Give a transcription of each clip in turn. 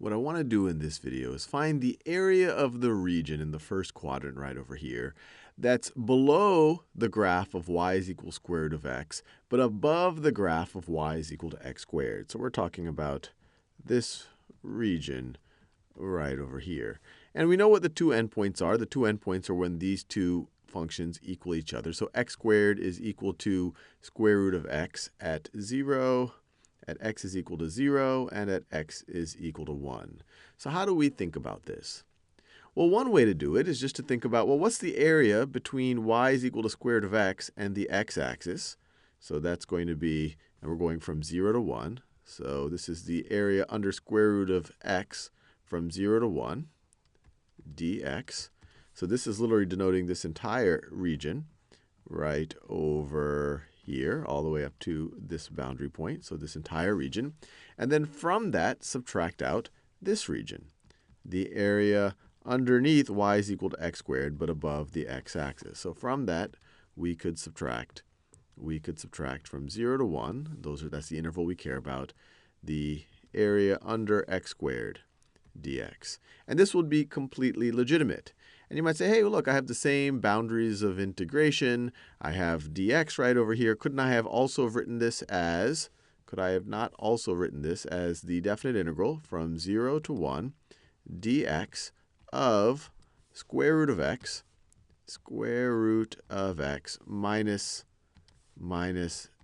What I want to do in this video is find the area of the region in the first quadrant right over here that's below the graph of y is equal square root of x, but above the graph of y is equal to x squared. So we're talking about this region right over here. And we know what the two endpoints are. The two endpoints are when these two functions equal each other. So x squared is equal to square root of x at 0, at x is equal to 0, and at x is equal to 1. So how do we think about this? Well, one way to do it is just to think about, well, what's the area between y is equal to square root of x and the x-axis? So that's going to be, and we're going from 0 to 1. So this is the area under square root of x from 0 to 1, dx. So this is literally denoting this entire region right over here, all the way up to this boundary point, so this entire region. And then from that, subtract out this region, the area underneath y is equal to x squared, but above the x-axis. So from that, we could subtract from 0 to 1, that's the interval we care about, the area under x squared dx. And this would be completely legitimate. And you might say, hey, look, I have the same boundaries of integration. I have dx right over here. Couldn't I have also written this as, could I have not also written this as the definite integral from 0 to 1 dx of square root of x minus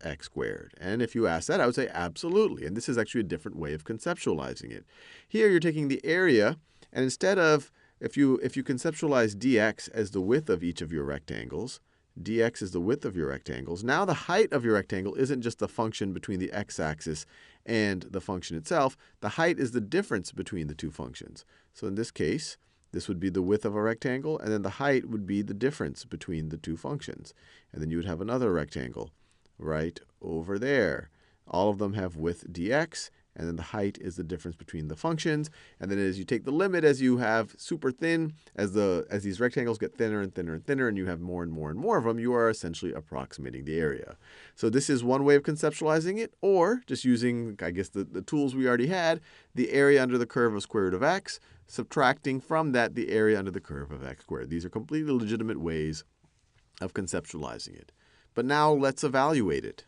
x squared? And if you ask that, I would say absolutely. And this is actually a different way of conceptualizing it. Here you're taking the area, and instead of, if you conceptualize dx as the width of each of your rectangles, dx is the width of your rectangles. Now the height of your rectangle isn't just the function between the x-axis and the function itself. The height is the difference between the two functions. So in this case, this would be the width of a rectangle, and then the height would be the difference between the two functions. And then you would have another rectangle right over there. All of them have width dx, and then the height is the difference between the functions. And then as you take the limit, as you have super thin, as these rectangles get thinner and thinner and thinner, and you have more and more and more of them, you are essentially approximating the area. So this is one way of conceptualizing it, or just using, I guess, the tools we already had, the area under the curve of square root of x, subtracting from that the area under the curve of x squared. These are completely legitimate ways of conceptualizing it. But now let's evaluate it.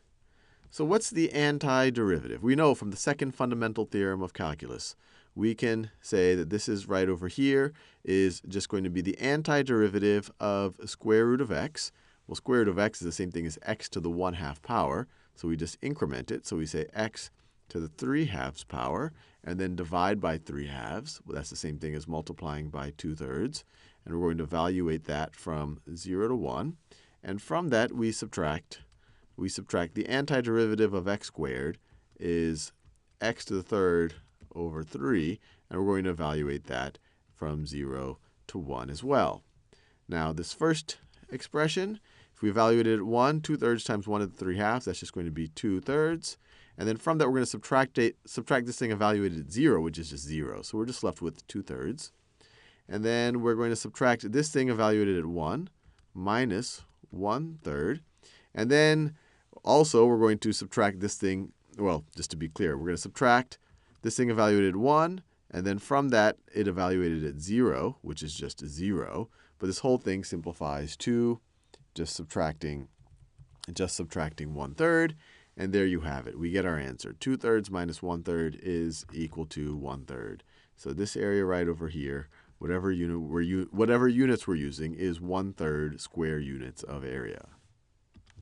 So what's the antiderivative? We know from the second fundamental theorem of calculus, we can say that this is right over here is just going to be the antiderivative of square root of x. Well, square root of x is the same thing as x to the 1/2 power. So we just increment it. So we say x to the 3/2 power, and then divide by 3/2. Well, that's the same thing as multiplying by 2/3. And we're going to evaluate that from 0 to 1. And from that, we subtract the antiderivative of x squared is x to the 3rd over 3. And we're going to evaluate that from 0 to 1 as well. Now, this first expression, if we evaluate it at 1, 2/3 times 1 to the 3/2, that's just going to be 2/3. And then from that, we're going to subtract this thing evaluated at 0, which is just 0. So we're just left with 2/3. And then we're going to subtract this thing evaluated at 1 minus 1/3. And then also, we're going to subtract this thing, well, just to be clear, we're going to subtract this thing evaluated at 1. And then from that, it evaluated at 0, which is just 0. But this whole thing simplifies to just subtracting 1/3. And there you have it. We get our answer. 2/3 minus 1/3 is equal to 1/3. So this area right over here, whatever units we're using, is 1/3 square units of area.